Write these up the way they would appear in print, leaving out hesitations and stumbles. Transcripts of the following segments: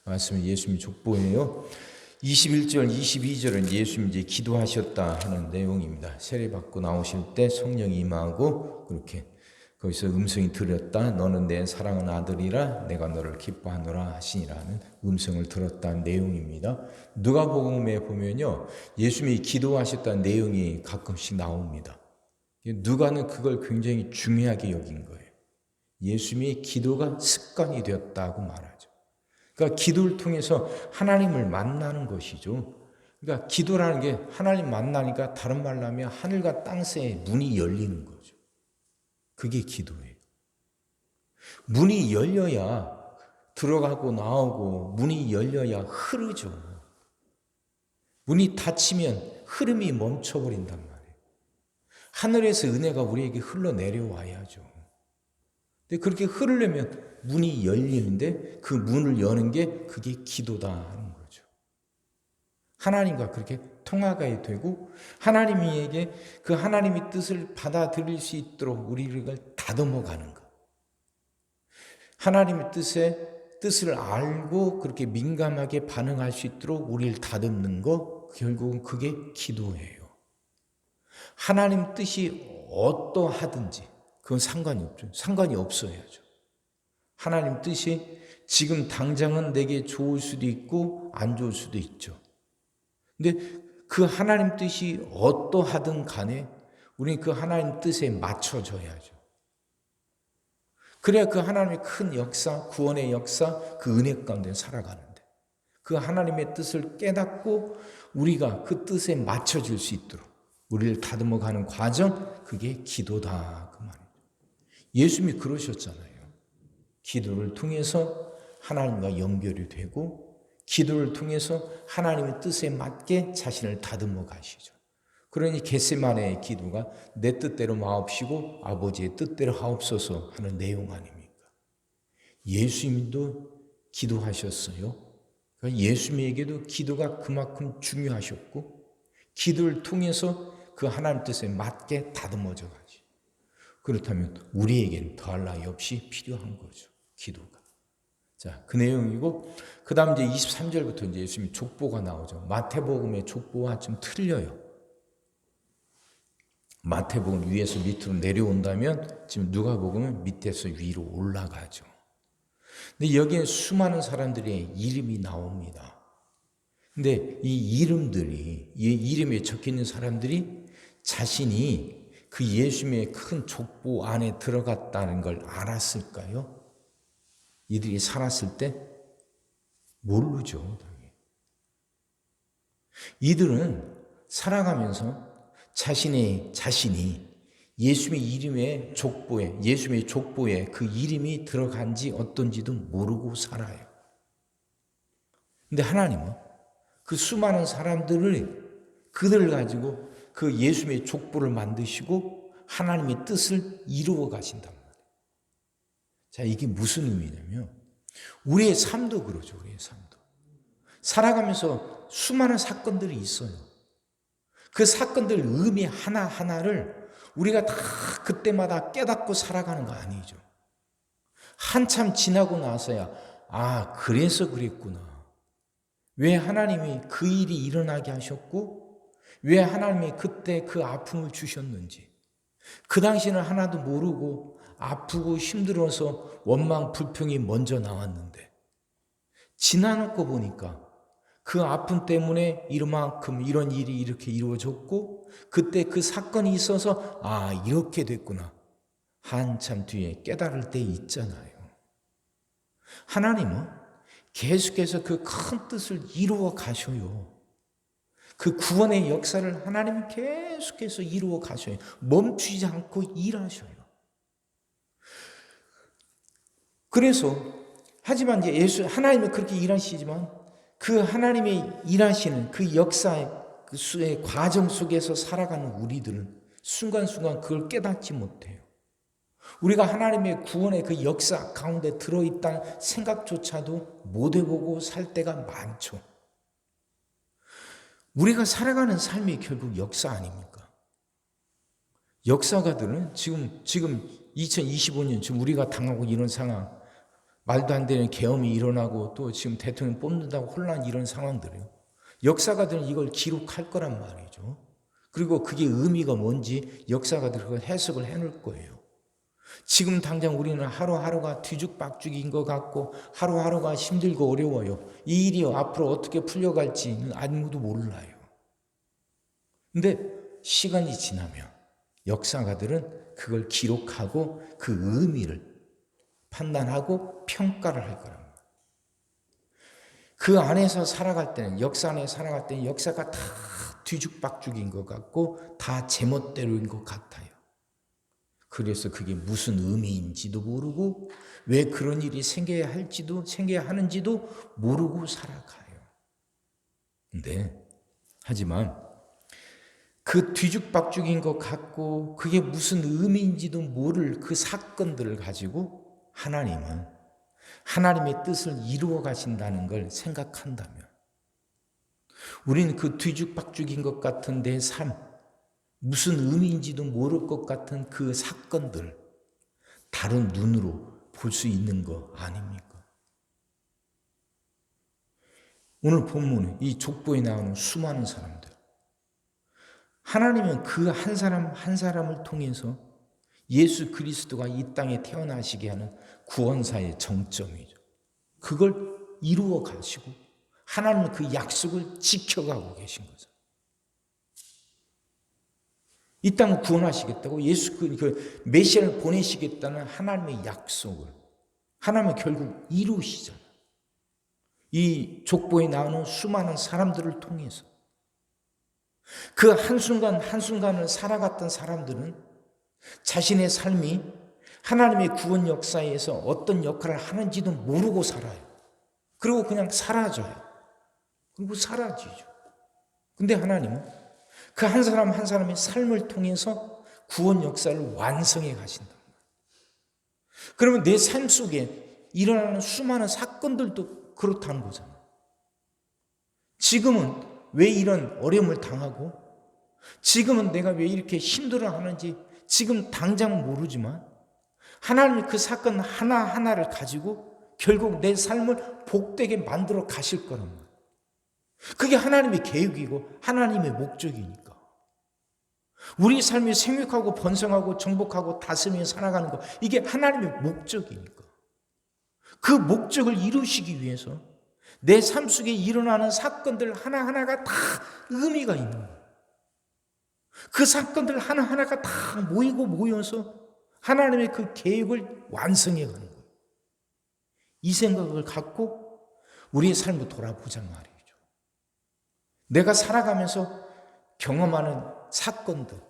말씀은 예수님 족보예요. 21절, 22절은 예수님이 이제 기도하셨다 하는 내용입니다. 세례받고 나오실 때 성령이 임하고 그렇게 거기서 음성이 들렸다. 너는 내 사랑하는 아들이라 내가 너를 기뻐하노라 하시니라는 음성을 들었다는 내용입니다. 누가복음에 보면요, 예수님이 기도하셨다는 내용이 가끔씩 나옵니다. 누가는 그걸 굉장히 중요하게 여긴 거예요. 예수님의 기도가 습관이 되었다고 말하죠. 그러니까 기도를 통해서 하나님을 만나는 것이죠. 그러니까 기도라는 게 하나님 만나니까 다른 말로 하면 하늘과 땅의 문이 열리는 거죠. 그게 기도예요. 문이 열려야 들어가고 나오고 문이 열려야 흐르죠. 문이 닫히면 흐름이 멈춰버린단 말이에요. 하늘에서 은혜가 우리에게 흘러내려와야죠. 근데 그렇게 흐르려면 문이 열리는데 그 문을 여는 게 그게 기도다 하는 거죠. 하나님과 그렇게 통화가 되고 하나님에게 그 하나님의 뜻을 받아들일 수 있도록 우리를 다듬어가는 것. 하나님의 뜻을 알고 그렇게 민감하게 반응할 수 있도록 우리를 다듬는 것, 결국은 그게 기도예요. 하나님 뜻이 어떠하든지 그건 상관이 없죠. 상관이 없어야죠. 하나님 뜻이 지금 당장은 내게 좋을 수도 있고 안 좋을 수도 있죠. 근데 그 하나님 뜻이 어떠하든 간에 우리는 그 하나님 뜻에 맞춰져야죠. 그래야 그 하나님의 큰 역사, 구원의 역사, 그 은혜 가운데 살아가는데 그 하나님의 뜻을 깨닫고 우리가 그 뜻에 맞춰질 수 있도록 우리를 다듬어가는 과정, 그게 기도다 그 말이에요. 예수님이 그러셨잖아요. 기도를 통해서 하나님과 연결이 되고 기도를 통해서 하나님의 뜻에 맞게 자신을 다듬어 가시죠. 그러니 겟세마네의 기도가 내 뜻대로 마옵시고 아버지의 뜻대로 하옵소서 하는 내용 아닙니까? 예수님도 기도하셨어요. 그러니까 예수님에게도 기도가 그만큼 중요하셨고 기도를 통해서 그 하나님 뜻에 맞게 다듬어져 가지. 그렇다면 우리에겐 더할 나위 없이 필요한 거죠. 기도가. 자, 그 내용이고, 그 다음 이제 23절부터 이제 예수님 족보가 나오죠. 마태복음의 족보와 좀 틀려요. 마태복음 위에서 밑으로 내려온다면, 지금 누가복음은 밑에서 위로 올라가죠. 근데 여기에 수많은 사람들의 이름이 나옵니다. 근데 이 이름들이, 이 이름에 적혀 있는 사람들이 자신이 그 예수님의 큰 족보 안에 들어갔다는 걸 알았을까요? 이들이 살았을 때 모르죠. 이들은 살아가면서 자신이 예수님의 이름의 족보에, 예수님의 족보에 그 이름이 들어간지 어떤지도 모르고 살아요. 근데 하나님은 그 수많은 그들을 가지고 그 예수님의 족보를 만드시고 하나님의 뜻을 이루어 가신단 말이에요. 자, 이게 무슨 의미냐면 우리의 삶도 그러죠. 우리의 삶도. 살아가면서 수많은 사건들이 있어요. 그 사건들 의미 하나하나를 우리가 다 그때마다 깨닫고 살아가는 거 아니죠. 한참 지나고 나서야 아, 그래서 그랬구나. 왜 하나님이 그 일이 일어나게 하셨고 왜 하나님이 그때 그 아픔을 주셨는지 그 당시는 하나도 모르고 아프고 힘들어서 원망 불평이 먼저 나왔는데 지나놓고 보니까 그 아픔 때문에 이만큼 이런 일이 이렇게 이루어졌고 그때 그 사건이 있어서 아, 이렇게 됐구나. 한참 뒤에 깨달을 때 있잖아요. 하나님은 계속해서 그 큰 뜻을 이루어 가셔요. 그 구원의 역사를 하나님은 계속해서 이루어 가셔요. 멈추지 않고 일하셔요. 그래서 하지만 이제 하나님은 그렇게 일하시지만 그 하나님의 일하시는 그 역사의 그 수의 과정 속에서 살아가는 우리들은 순간순간 그걸 깨닫지 못해요. 우리가 하나님의 구원의 그 역사 가운데 들어있다는 생각조차도 못 해보고 살 때가 많죠. 우리가 살아가는 삶이 결국 역사 아닙니까? 역사가들은 지금 2025년 지금 우리가 당하고 이런 상황 말도 안 되는 계엄이 일어나고 또 지금 대통령 뽑는다고 혼란 이런 상황들이요. 역사가들은 이걸 기록할 거란 말이죠. 그리고 그게 의미가 뭔지 역사가들은 그걸 해석을 해놓을 거예요. 지금 당장 우리는 하루하루가 뒤죽박죽인 것 같고 하루하루가 힘들고 어려워요. 이 일이 앞으로 어떻게 풀려갈지는 아무도 몰라요. 근데 시간이 지나면 역사가들은 그걸 기록하고 그 의미를 판단하고 평가를 할 거랍니다. 그 안에서 살아갈 때는, 역사 안에 살아갈 때는 역사가 다 뒤죽박죽인 것 같고 다 제멋대로인 것 같아요. 그래서 그게 무슨 의미인지도 모르고 왜 그런 일이 생겨야 하는지도 모르고 살아가요. 근데 하지만 그 뒤죽박죽인 것 같고 그게 무슨 의미인지도 모를 그 사건들을 가지고 하나님은 하나님의 뜻을 이루어 가신다는 걸 생각한다면 우리는 그 뒤죽박죽인 것 같은 내 삶, 무슨 의미인지도 모를 것 같은 그 사건들 다른 눈으로 볼 수 있는 거 아닙니까? 오늘 본문에 이 족보에 나오는 수많은 사람들, 하나님은 그 한 사람 한 사람을 통해서 예수 그리스도가 이 땅에 태어나시게 하는 구원사의 정점이죠. 그걸 이루어 가시고 하나님은 그 약속을 지켜가고 계신 거죠. 이 땅을 구원하시겠다고 예수 그 메시아를 보내시겠다는 하나님의 약속을 하나님은 결국 이루시잖아요. 이 족보에 나오는 수많은 사람들을 통해서 그 한순간 한순간을 살아갔던 사람들은 자신의 삶이 하나님의 구원 역사에서 어떤 역할을 하는지도 모르고 살아요. 그리고 그냥 사라져요. 그리고 사라지죠. 근데 하나님은 그 한 사람 한 사람의 삶을 통해서 구원 역사를 완성해 가신다. 그러면 내 삶 속에 일어나는 수많은 사건들도 그렇다는 거잖아요. 지금은 왜 이런 어려움을 당하고 지금은 내가 왜 이렇게 힘들어하는지 지금 당장 모르지만 하나님이 그 사건 하나하나를 가지고 결국 내 삶을 복되게 만들어 가실 거란 말이에요. 그게 하나님의 계획이고 하나님의 목적이니까. 우리 삶이 생육하고 번성하고 정복하고 다스리며 살아가는 거 이게 하나님의 목적이니까. 그 목적을 이루시기 위해서 내 삶 속에 일어나는 사건들 하나하나가 다 의미가 있는 거예요. 그 사건들 하나하나가 다 모여서 하나님의 그 계획을 완성해 가는 거예요. 이 생각을 갖고 우리의 삶을 돌아보자 말이죠. 내가 살아가면서 경험하는 사건들,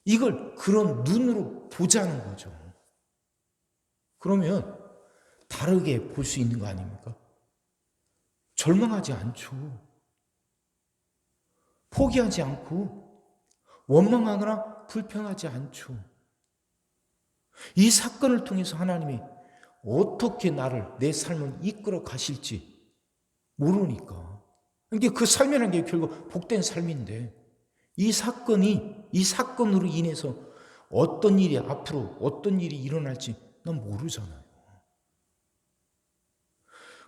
이걸 그런 눈으로 보자는 거죠. 그러면 다르게 볼 수 있는 거 아닙니까? 절망하지 않죠. 포기하지 않고 원망하거나 불평하지 않죠. 이 사건을 통해서 하나님이 어떻게 내 삶을 이끌어 가실지 모르니까. 그러니까 그 삶이라는 게 결국 복된 삶인데 이 사건으로 인해서 어떤 일이 앞으로 어떤 일이 일어날지 난 모르잖아요.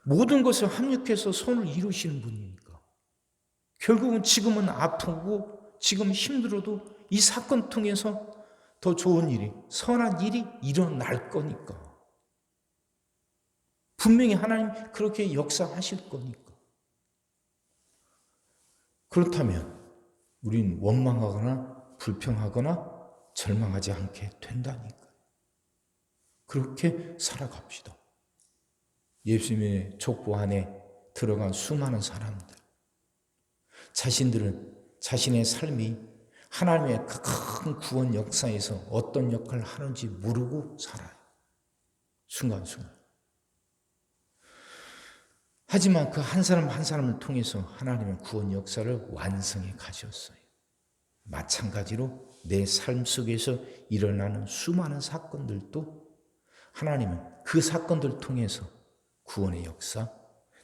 모든 것을 합력해서 선을 이루시는 분이니까. 결국은 지금은 아프고 지금 힘들어도 이 사건 통해서 더 좋은 일이, 선한 일이 일어날 거니까. 분명히 하나님 그렇게 역사하실 거니까. 그렇다면 우린 원망하거나 불평하거나 절망하지 않게 된다니까. 그렇게 살아갑시다. 예수님의 족보 안에 들어간 수많은 사람들, 자신들은 자신의 삶이 하나님의 큰 구원 역사에서 어떤 역할을 하는지 모르고 살아요. 순간순간. 하지만 그 한 사람 한 사람을 통해서 하나님의 구원 역사를 완성해 가셨어요. 마찬가지로 내 삶 속에서 일어나는 수많은 사건들도 하나님은 그 사건들을 통해서 구원의 역사,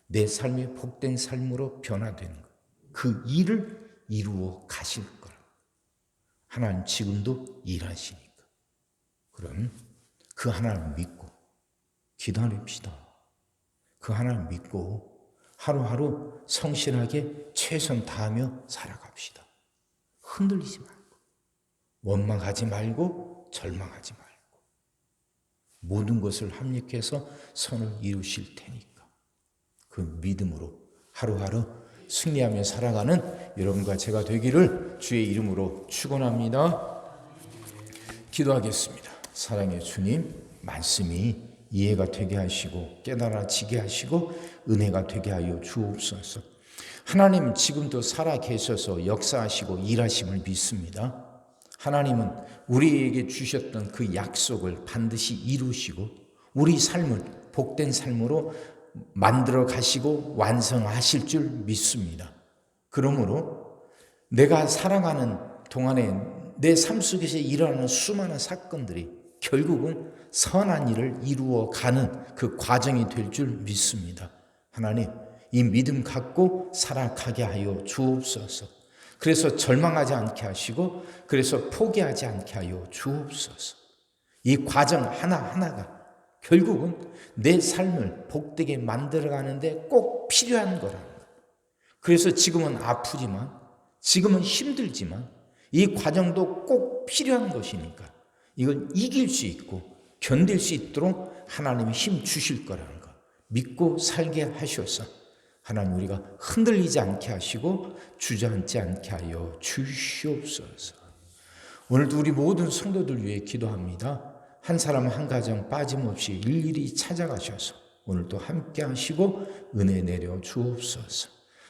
내 삶의 복된 삶으로 변화되는 것, 그 일을 이루어 가실 거라. 하나님 지금도 일하시니까. 그럼 그 하나님을 믿고 기다립시다. 그 하나님 믿고 하루하루 성실하게 최선 다하며 살아갑시다. 흔들리지 말고, 원망하지 말고, 절망하지 말고, 모든 것을 합력해서 선을 이루실 테니까 그 믿음으로 하루하루 승리하며 살아가는 여러분과 제가 되기를 주의 이름으로 축원합니다. 기도하겠습니다. 사랑의 주님, 말씀이 이해가 되게 하시고 깨달아지게 하시고 은혜가 되게 하여 주옵소서. 하나님 지금도 살아 계셔서 역사하시고 일하심을 믿습니다. 하나님은 우리에게 주셨던 그 약속을 반드시 이루시고 우리 삶을 복된 삶으로 만들어 가시고 완성하실 줄 믿습니다. 그러므로 내가 살아가는 동안에 내 삶 속에서 일어나는 수많은 사건들이 결국은 선한 일을 이루어 가는 그 과정이 될 줄 믿습니다. 하나님, 이 믿음 갖고 살아가게 하여 주옵소서. 그래서 절망하지 않게 하시고 그래서 포기하지 않게 하여 주옵소서. 이 과정 하나하나가 결국은 내 삶을 복되게 만들어가는데 꼭 필요한 거랍니다. 그래서 지금은 아프지만, 지금은 힘들지만 이 과정도 꼭 필요한 것이니까 이걸 이길 수 있고 견딜 수 있도록 하나님이 힘 주실 거라는 거 믿고 살게 하셔서 하나님 우리가 흔들리지 않게 하시고 주저앉지 않게 하여 주시옵소서. 오늘도 우리 모든 성도들 위해 기도합니다. 한 사람 한 가정 빠짐없이 일일이 찾아가셔서 오늘도 함께 하시고 은혜 내려 주옵소서.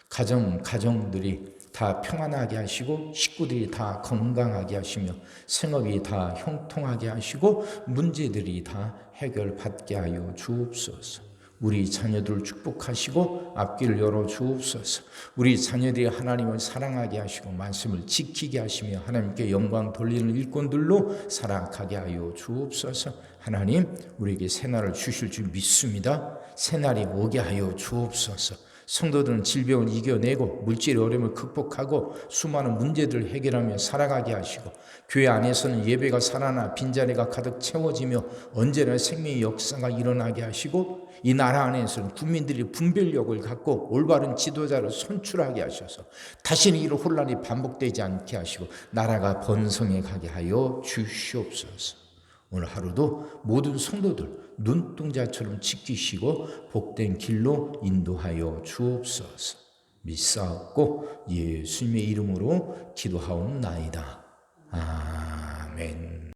가정들이 다 평안하게 하시고 식구들이 다 건강하게 하시며 생업이 다 형통하게 하시고 문제들이 다 해결받게 하여 주옵소서. 우리 자녀들을 축복하시고 앞길을 열어 주옵소서. 우리 자녀들이 하나님을 사랑하게 하시고 말씀을 지키게 하시며 하나님께 영광 돌리는 일꾼들로 살아가게 하여 주옵소서. 하나님 우리에게 새날을 주실 줄 믿습니다. 새날이 오게 하여 주옵소서. 성도들은 질병을 이겨내고 물질의 어려움을 극복하고 수많은 문제들을 해결하며 살아가게 하시고 교회 안에서는 예배가 살아나 빈자리가 가득 채워지며 언제나 생명의 역사가 일어나게 하시고 이 나라 안에서는 국민들이 분별력을 갖고 올바른 지도자를 선출하게 하셔서 다시는 이런 혼란이 반복되지 않게 하시고 나라가 번성해 가게 하여 주시옵소서. 오늘 하루도 모든 성도들 눈동자처럼 지키시고 복된 길로 인도하여 주옵소서. 믿사옵고 예수님의 이름으로 기도하옵나이다. 아멘.